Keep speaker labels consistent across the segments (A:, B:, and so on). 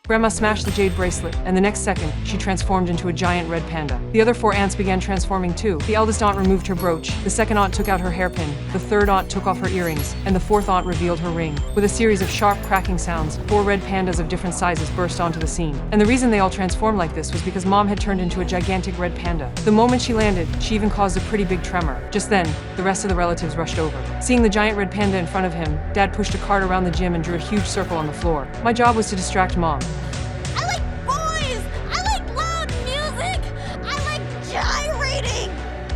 A: Grandma smashed the jade bracelet, and the next second, she transformed into a giant red panda. The other 4 aunts began transforming too. The eldest aunt removed her brooch, the second aunt took out her hairpin, the third aunt took off her earrings, and the fourth aunt revealed her ring. With a series of sharp, cracking sounds, 4 red pandas of different sizes burst onto the scene. And the reason they all transformed like this was because Mom had turned into a gigantic red panda. The moment she landed, she even caused a pretty big tremor. Just then, the rest of the relatives rushed over. Seeing the giant red panda in front of him, Dad pushed a cart around the gym and drew a huge circle on the floor. My job was to distract Mom.
B: I like boys! I like loud music! I like gyrating!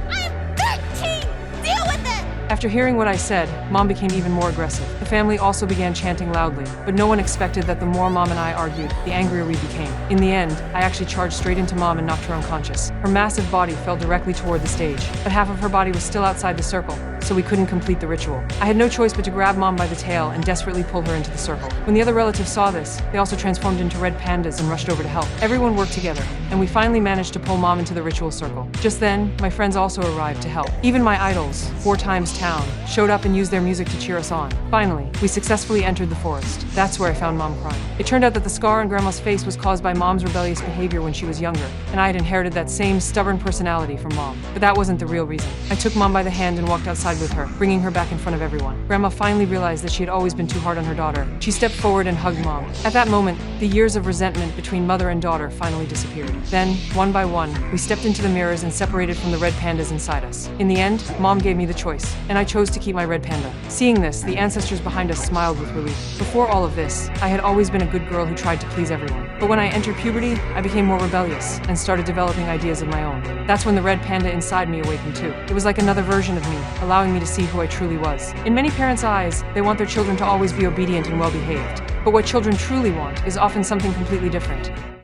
B: I am 13! Deal with it!
A: After hearing what I said, Mom became even more aggressive. The family also began chanting loudly, but no one expected that the more Mom and I argued, the angrier we became. In the end, I actually charged straight into Mom and knocked her unconscious. Her massive body fell directly toward the stage, but half of her body was still outside the circle, so we couldn't complete the ritual. I had no choice but to grab Mom by the tail and desperately pull her into the circle. When the other relatives saw this, they also transformed into red pandas and rushed over to help. Everyone worked together, and we finally managed to pull Mom into the ritual circle. Just then, my friends also arrived to help. Even my idols, 4 Times Town, showed up and used their music to cheer us on. Finally, we successfully entered the forest. That's where I found Mom crying. It turned out that the scar on Grandma's face was caused by Mom's rebellious behavior when she was younger, and I had inherited that same stubborn personality from Mom. But that wasn't the real reason. I took Mom by the hand and walked outside with her, bringing her back in front of everyone. Grandma finally realized that she had always been too hard on her daughter. She stepped forward and hugged Mom. At that moment, the years of resentment between mother and daughter finally disappeared. Then, one by one, we stepped into the mirrors and separated from the red pandas inside us. In the end, Mom gave me the choice, and I chose to keep my red panda. Seeing this, the ancestors behind us smiled with relief. Before all of this, I had always been a good girl who tried to please everyone. But when I entered puberty, I became more rebellious and started developing ideas of my own. That's when the red panda inside me awakened too. It was like another version of me, allowing me to see who I truly was. In many parents' eyes, they want their children to always be obedient and well-behaved. But what children truly want is often something completely different.